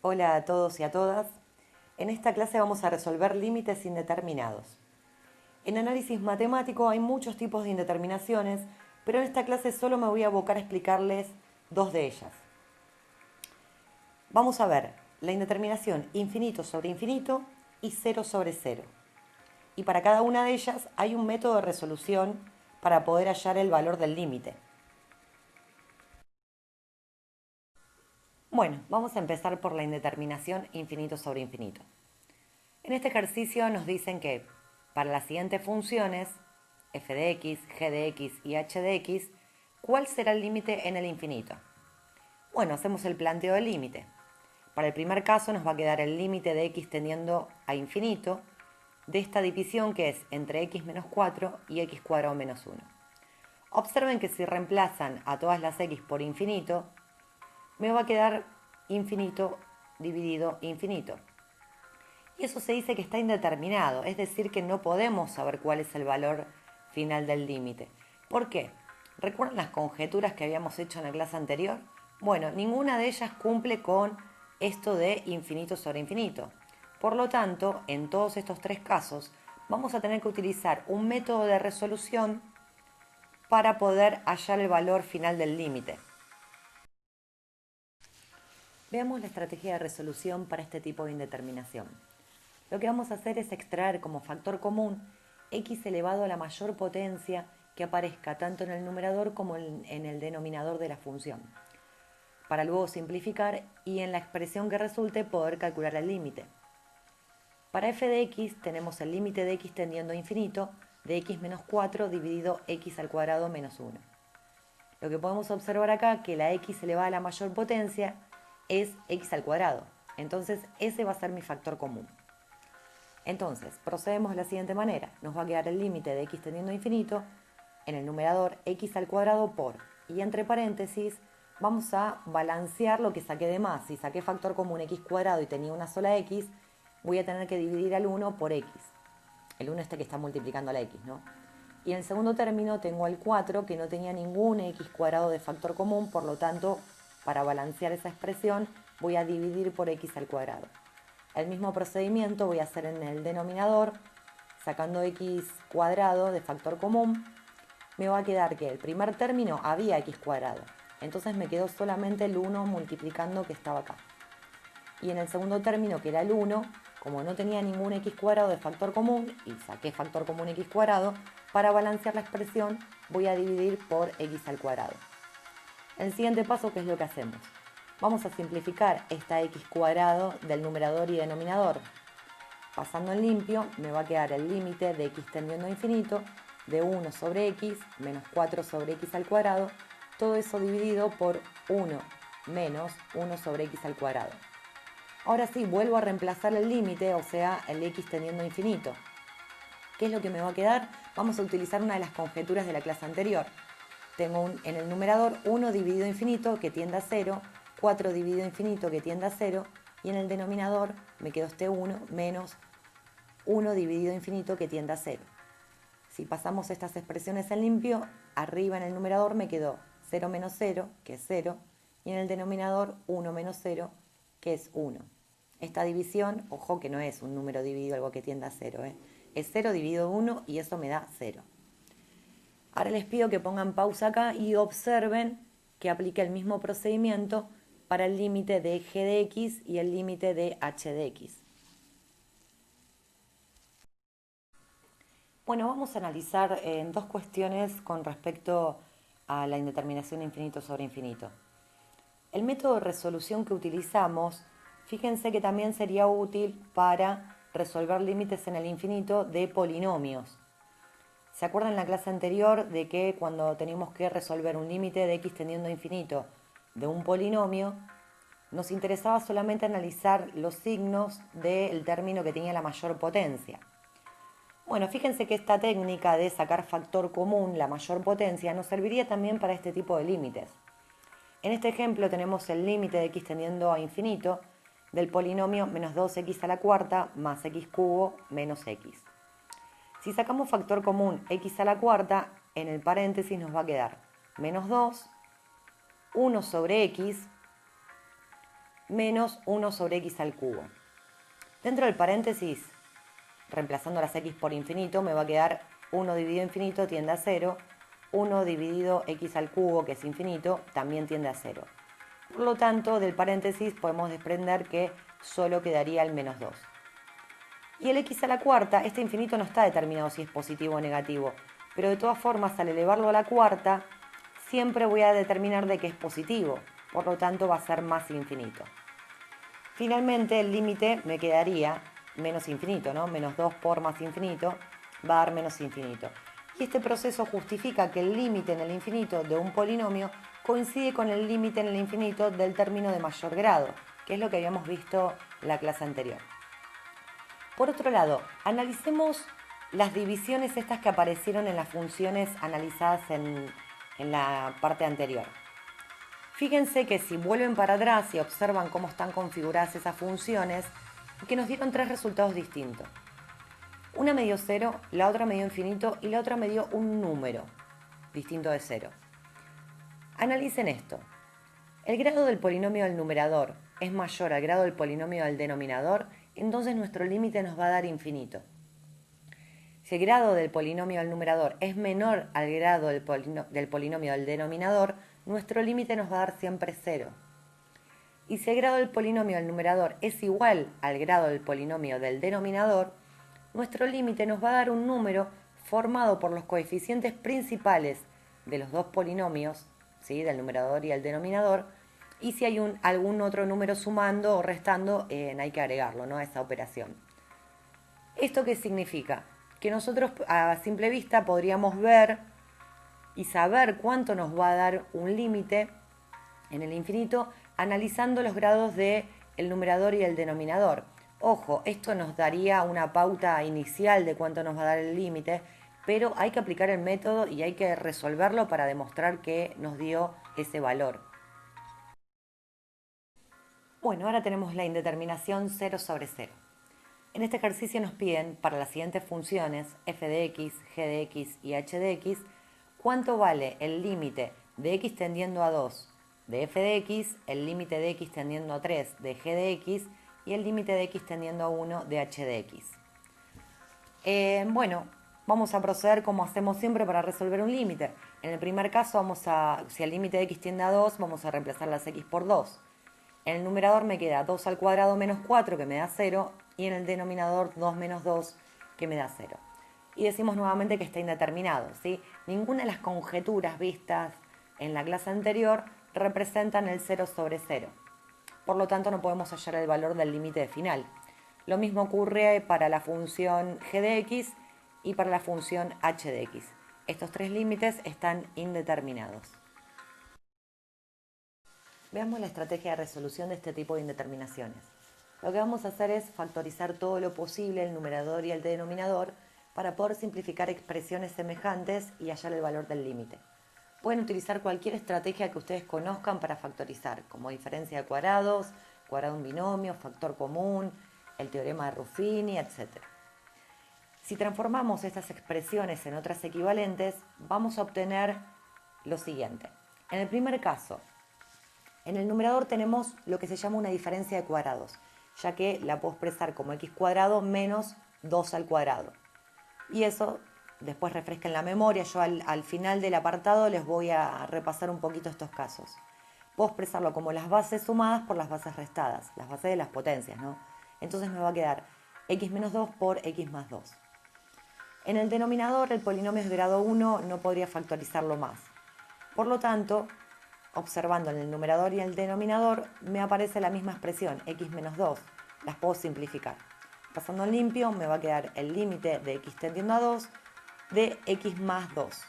Hola a todos y a todas. En esta clase vamos a resolver límites indeterminados. En análisis matemático hay muchos tipos de indeterminaciones, pero en esta clase solo me voy a abocar a explicarles dos de ellas. Vamos a ver la indeterminación infinito sobre infinito y 0 sobre 0. Y para cada una de ellas hay un método de resolución para poder hallar el valor del límite. Bueno, vamos a empezar por la indeterminación infinito sobre infinito. En este ejercicio nos dicen que para las siguientes funciones, f de x, g de x y h de x, ¿cuál será el límite en el infinito? Bueno, hacemos el planteo del límite. Para el primer caso nos va a quedar el límite de x tendiendo a infinito de esta división que es entre x menos 4 y x cuadrado menos 1. Observen que si reemplazan a todas las x por infinito, me va a quedar infinito dividido infinito. Y eso se dice que está indeterminado, es decir, que no podemos saber cuál es el valor final del límite. ¿Por qué? ¿Recuerdan las conjeturas que habíamos hecho en la clase anterior? Bueno, ninguna de ellas cumple con esto de infinito sobre infinito. Por lo tanto, en todos estos tres casos, vamos a tener que utilizar un método de resolución para poder hallar el valor final del límite. Veamos la estrategia de resolución para este tipo de indeterminación. Lo que vamos a hacer es extraer como factor común x elevado a la mayor potencia que aparezca tanto en el numerador como en el denominador de la función, para luego simplificar y en la expresión que resulte poder calcular el límite. Para f de x tenemos el límite de x tendiendo a infinito de x menos 4 dividido x al cuadrado menos 1. Lo que podemos observar acá es que la x elevada a la mayor potencia es x al cuadrado. Entonces ese va a ser mi factor común. Entonces, procedemos de la siguiente manera. Nos va a quedar el límite de x tendiendo a infinito en el numerador x al cuadrado por, y entre paréntesis vamos a balancear lo que saqué de más. Si saqué factor común x cuadrado y tenía una sola x, voy a tener que dividir al 1 por x. El 1 este que está multiplicando a la x, ¿no? Y en el segundo término tengo el 4 que no tenía ningún x cuadrado de factor común, por lo tanto, para balancear esa expresión voy a dividir por x al cuadrado. El mismo procedimiento voy a hacer en el denominador, sacando x cuadrado de factor común, me va a quedar que el primer término había x cuadrado, entonces me quedó solamente el 1 multiplicando que estaba acá. Y en el segundo término, que era el 1, como no tenía ningún x cuadrado de factor común, y saqué factor común x cuadrado, para balancear la expresión voy a dividir por x al cuadrado. El siguiente paso, ¿qué es lo que hacemos? Vamos a simplificar esta x cuadrado del numerador y denominador. Pasando en limpio, me va a quedar el límite de x tendiendo a infinito de 1 sobre x menos 4 sobre x al cuadrado, todo eso dividido por 1 menos 1 sobre x al cuadrado. Ahora sí, vuelvo a reemplazar el límite, o sea, el x tendiendo a infinito. ¿Qué es lo que me va a quedar? Vamos a utilizar una de las conjeturas de la clase anterior. Tengo en el numerador 1 dividido a infinito que tiende a 0, 4 dividido a infinito que tiende a 0, y en el denominador me quedó este 1 menos 1 dividido a infinito que tiende a 0. Si pasamos estas expresiones en limpio, arriba en el numerador me quedó 0 menos 0, que es 0, y en el denominador 1 menos 0, que es 1. Esta división, ojo que no es un número dividido algo que tiende a 0, es 0 dividido 1 y eso me da 0. Ahora les pido que pongan pausa acá y observen que aplique el mismo procedimiento para el límite de g de x y el límite de h de x. Bueno, vamos a analizar dos cuestiones con respecto a la indeterminación infinito sobre infinito. El método de resolución que utilizamos, fíjense que también sería útil para resolver límites en el infinito de polinomios. ¿Se acuerdan en la clase anterior de que cuando teníamos que resolver un límite de x tendiendo a infinito de un polinomio, nos interesaba solamente analizar los signos del término que tenía la mayor potencia? Bueno, fíjense que esta técnica de sacar factor común, la mayor potencia, nos serviría también para este tipo de límites. En este ejemplo tenemos el límite de x tendiendo a infinito del polinomio menos 2x a la cuarta más x cubo menos x. Si sacamos factor común x a la cuarta, en el paréntesis nos va a quedar menos 2, 1 sobre x, menos 1 sobre x al cubo. Dentro del paréntesis, reemplazando las x por infinito, me va a quedar 1 dividido infinito tiende a 0, 1 dividido x al cubo, que es infinito, también tiende a 0. Por lo tanto, del paréntesis podemos desprender que solo quedaría el menos 2. Y el x a la cuarta, este infinito no está determinado si es positivo o negativo, pero de todas formas, al elevarlo a la cuarta, siempre voy a determinar de que es positivo, por lo tanto va a ser más infinito. Finalmente, el límite me quedaría menos infinito, ¿no? Menos 2 por más infinito va a dar menos infinito. Y este proceso justifica que el límite en el infinito de un polinomio coincide con el límite en el infinito del término de mayor grado, que es lo que habíamos visto en la clase anterior. Por otro lado, analicemos las divisiones estas que aparecieron en las funciones analizadas en la parte anterior. Fíjense que si vuelven para atrás y observan cómo están configuradas esas funciones, que nos dieron tres resultados distintos. Una me dio 0, la otra me dio infinito y la otra me dio un número distinto de 0. Analicen esto. El grado del polinomio del numerador es mayor al grado del polinomio del denominador, entonces nuestro límite nos va a dar infinito. Si el grado del polinomio del numerador es menor al grado del polinomio del denominador, nuestro límite nos va a dar siempre 0. Y si el grado del polinomio del numerador es igual al grado del polinomio del denominador, nuestro límite nos va a dar un número formado por los coeficientes principales de los dos polinomios, ¿sí? Del numerador y el denominador, y si hay algún otro número sumando o restando, hay que agregarlo, ¿no? A esa operación. ¿Esto qué significa? Que nosotros a simple vista podríamos ver y saber cuánto nos va a dar un límite en el infinito analizando los grados del numerador y el denominador. Ojo, esto nos daría una pauta inicial de cuánto nos va a dar el límite, pero hay que aplicar el método y hay que resolverlo para demostrar que nos dio ese valor. Bueno, ahora tenemos la indeterminación 0 sobre 0. En este ejercicio nos piden, para las siguientes funciones, f de x, g de x y h de x, cuánto vale el límite de x tendiendo a 2 de f de x, el límite de x tendiendo a 3 de g de x y el límite de x tendiendo a 1 de h de x. Bueno, vamos a proceder como hacemos siempre para resolver un límite. En el primer caso, si el límite de x tiende a 2, vamos a reemplazar las x por 2. En el numerador me queda 2 al cuadrado menos 4, que me da 0, y en el denominador 2 menos 2, que me da 0. Y decimos nuevamente que está indeterminado, ¿sí? Ninguna de las conjeturas vistas en la clase anterior representan el 0 sobre 0. Por lo tanto, no podemos hallar el valor del límite final. Lo mismo ocurre para la función g de x y para la función h de x. Estos tres límites están indeterminados. Veamos la estrategia de resolución de este tipo de indeterminaciones. Lo que vamos a hacer es factorizar todo lo posible el numerador y el denominador para poder simplificar expresiones semejantes y hallar el valor del límite. Pueden utilizar cualquier estrategia que ustedes conozcan para factorizar, como diferencia de cuadrados, cuadrado de un binomio, factor común, el teorema de Ruffini, etc. Si transformamos estas expresiones en otras equivalentes, vamos a obtener lo siguiente. En el primer caso, en el numerador tenemos lo que se llama una diferencia de cuadrados, ya que la puedo expresar como x cuadrado menos 2 al cuadrado. Y eso, después refresquen la memoria, yo al final del apartado les voy a repasar un poquito estos casos. Puedo expresarlo como las bases sumadas por las bases restadas, las bases de las potencias, ¿no? Entonces me va a quedar x menos 2 por x más 2. En el denominador, el polinomio es de grado 1, no podría factorizarlo más. Por lo tanto, observando en el numerador y el denominador, me aparece la misma expresión, x menos 2. Las puedo simplificar. Pasando en limpio, me va a quedar el límite de x tendiendo a 2 de x más 2.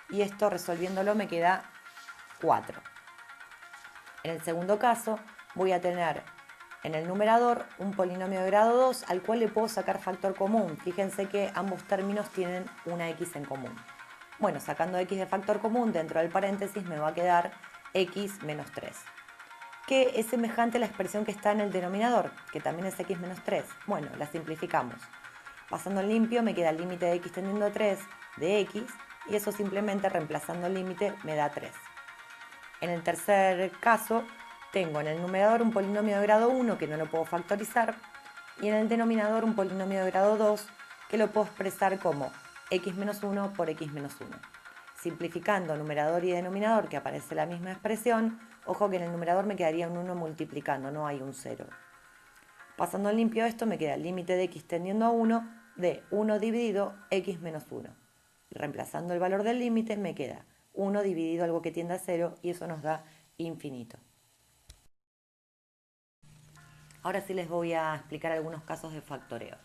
Y esto, resolviéndolo, me queda 4. En el segundo caso, voy a tener en el numerador un polinomio de grado 2 al cual le puedo sacar factor común. Fíjense que ambos términos tienen una x en común. Bueno, sacando x de factor común dentro del paréntesis me va a quedar x menos 3, que es semejante a la expresión que está en el denominador, que también es x menos 3. Bueno, la simplificamos. Pasando el limpio me queda el límite de x tendiendo a 3 de x, y eso simplemente reemplazando el límite me da 3. En el tercer caso tengo en el numerador un polinomio de grado 1 que no lo puedo factorizar y en el denominador un polinomio de grado 2 que lo puedo expresar como x menos 1 por x menos 1. Simplificando numerador y denominador, que aparece la misma expresión, ojo que en el numerador me quedaría un 1 multiplicando, no hay un 0. Pasando en limpio esto me queda el límite de x tendiendo a 1 de 1 dividido x menos 1. Reemplazando el valor del límite me queda 1 dividido algo que tiende a 0 y eso nos da infinito. Ahora sí les voy a explicar algunos casos de factoreo.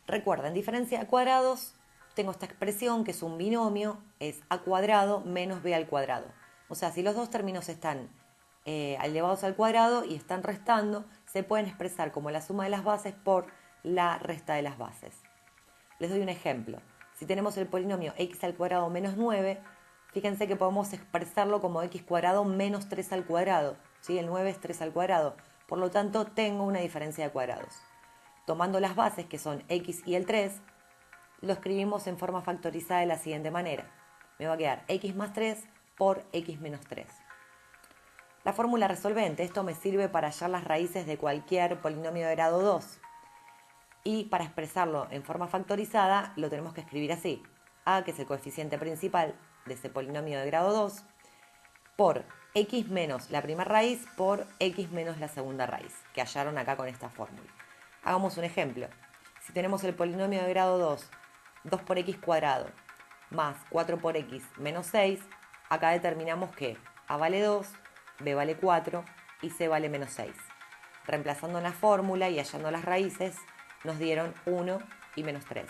Recuerden, diferencia de cuadrados, tengo esta expresión que es un binomio, es a cuadrado menos b al cuadrado. O sea, si los dos términos están elevados al cuadrado y están restando, se pueden expresar como la suma de las bases por la resta de las bases. Les doy un ejemplo. Si tenemos el polinomio x al cuadrado menos 9, fíjense que podemos expresarlo como x cuadrado menos 3 al cuadrado. ¿Sí? El 9 es 3 al cuadrado. Por lo tanto, tengo una diferencia de cuadrados. Tomando las bases, que son x y el 3, lo escribimos en forma factorizada de la siguiente manera. Me va a quedar x más 3 por x menos 3. La fórmula resolvente, esto me sirve para hallar las raíces de cualquier polinomio de grado 2. Y para expresarlo en forma factorizada, lo tenemos que escribir así. A, que es el coeficiente principal de ese polinomio de grado 2, por x menos la primera raíz por x menos la segunda raíz, que hallaron acá con esta fórmula. Hagamos un ejemplo. Si tenemos el polinomio de grado 2, 2 por x cuadrado, más 4 por x menos 6, acá determinamos que a vale 2, b vale 4 y c vale menos 6. Reemplazando la fórmula y hallando las raíces, nos dieron 1 y menos 3.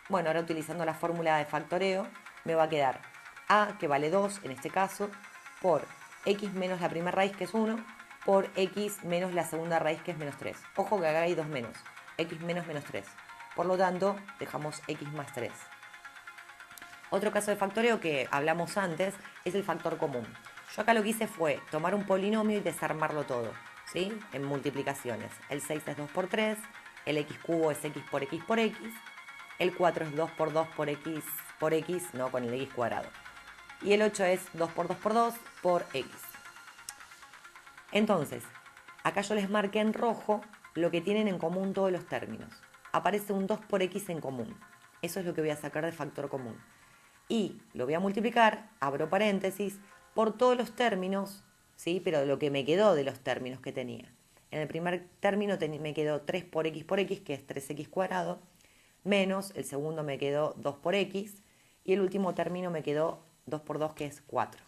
Bueno, ahora utilizando la fórmula de factoreo, me va a quedar a, que vale 2 en este caso, por x menos la primera raíz, que es 1, por x menos la segunda raíz, que es menos 3. Ojo que acá hay dos menos, x menos menos 3. Por lo tanto, dejamos x más 3. Otro caso de factoreo que hablamos antes es el factor común. Yo acá lo que hice fue tomar un polinomio y desarmarlo todo, ¿sí? En multiplicaciones. El 6 es 2 por 3, el x cubo es x por x por x, el 4 es 2 por 2 por x, no con el x cuadrado. Y el 8 es 2 por 2 por 2 por x. Entonces, acá yo les marqué en rojo lo que tienen en común todos los términos. Aparece un 2 por x en común. Eso es lo que voy a sacar de factor común. Y lo voy a multiplicar, abro paréntesis, por todos los términos, ¿sí? Pero lo que me quedó de los términos que tenía. En el primer término me quedó 3 por x, que es 3x cuadrado, menos el segundo me quedó 2 por x, y el último término me quedó 2 por 2, que es 4.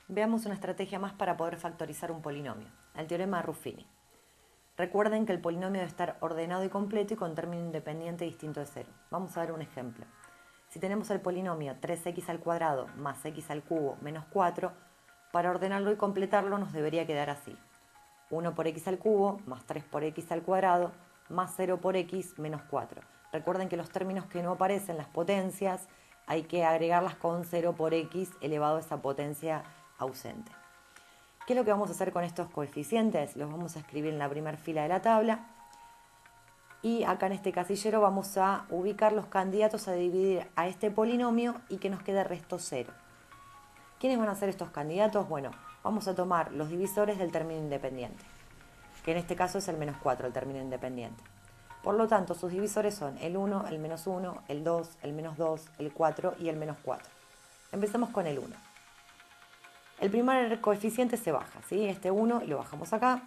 Veamos una estrategia más para poder factorizar un polinomio, el teorema de Ruffini. Recuerden que el polinomio debe estar ordenado y completo y con término independiente distinto de 0. Vamos a ver un ejemplo. Si tenemos el polinomio 3x al cuadrado más x al cubo menos 4, para ordenarlo y completarlo nos debería quedar así. 1 por x al cubo más 3 por x al cuadrado más 0 por x menos 4. Recuerden que los términos que no aparecen, las potencias, hay que agregarlas con 0 por x elevado a esa potencia ausente. ¿Qué es lo que vamos a hacer con estos coeficientes? Los vamos a escribir en la primera fila de la tabla. Y acá en este casillero vamos a ubicar los candidatos a dividir a este polinomio y que nos quede resto 0. ¿Quiénes van a ser estos candidatos? Bueno, vamos a tomar los divisores del término independiente, que en este caso es el menos 4, el término independiente. Por lo tanto, sus divisores son el 1, el menos 1, el 2, el menos 2, el 4 y el menos 4. Empecemos con el 1. El primer coeficiente se baja, ¿sí? Este 1 lo bajamos acá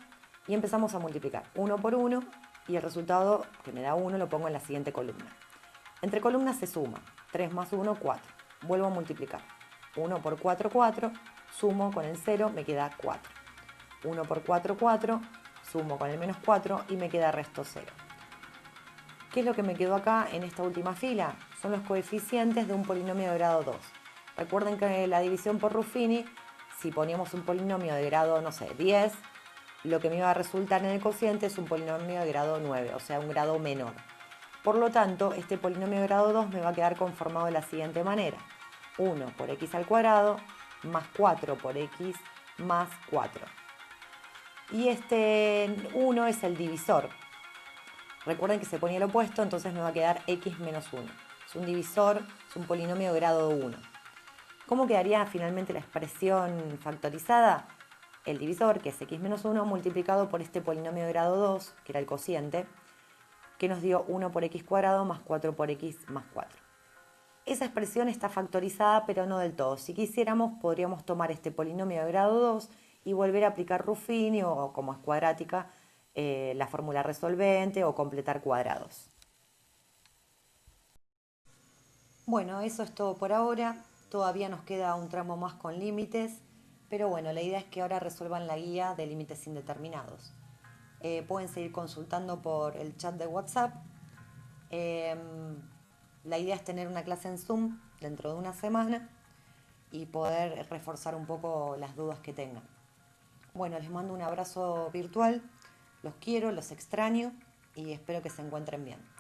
y empezamos a multiplicar 1 por 1 y el resultado que me da 1 lo pongo en la siguiente columna. Entre columnas se suma 3 más 1, 4. Vuelvo a multiplicar 1 por 4, 4. Sumo con el 0, me queda 4. 1 por 4, 4. Sumo con el menos 4 y me queda resto 0. ¿Qué es lo que me quedó acá en esta última fila? Son los coeficientes de un polinomio de grado 2. Recuerden que la división por Ruffini, si poníamos un polinomio de grado, no sé, 10, lo que me iba a resultar en el cociente es un polinomio de grado 9, o sea, un grado menor. Por lo tanto, este polinomio de grado 2 me va a quedar conformado de la siguiente manera. 1 por x al cuadrado más 4 por x más 4. Y este 1 es el divisor. Recuerden que se ponía el opuesto, entonces me va a quedar x menos 1. Es un divisor, es un polinomio de grado 1. ¿Cómo quedaría finalmente la expresión factorizada? El divisor, que es x menos 1, multiplicado por este polinomio de grado 2, que era el cociente, que nos dio 1 por x cuadrado más 4 por x más 4. Esa expresión está factorizada, pero no del todo. Si quisiéramos, podríamos tomar este polinomio de grado 2 y volver a aplicar Ruffini o, como es cuadrática, la fórmula resolvente o completar cuadrados. Bueno, eso es todo por ahora. Todavía nos queda un tramo más con límites, pero bueno, la idea es que ahora resuelvan la guía de límites indeterminados. Pueden seguir consultando por el chat de WhatsApp. La idea es tener una clase en Zoom dentro de una semana y poder reforzar un poco las dudas que tengan. Bueno, les mando un abrazo virtual, los quiero, los extraño y espero que se encuentren bien.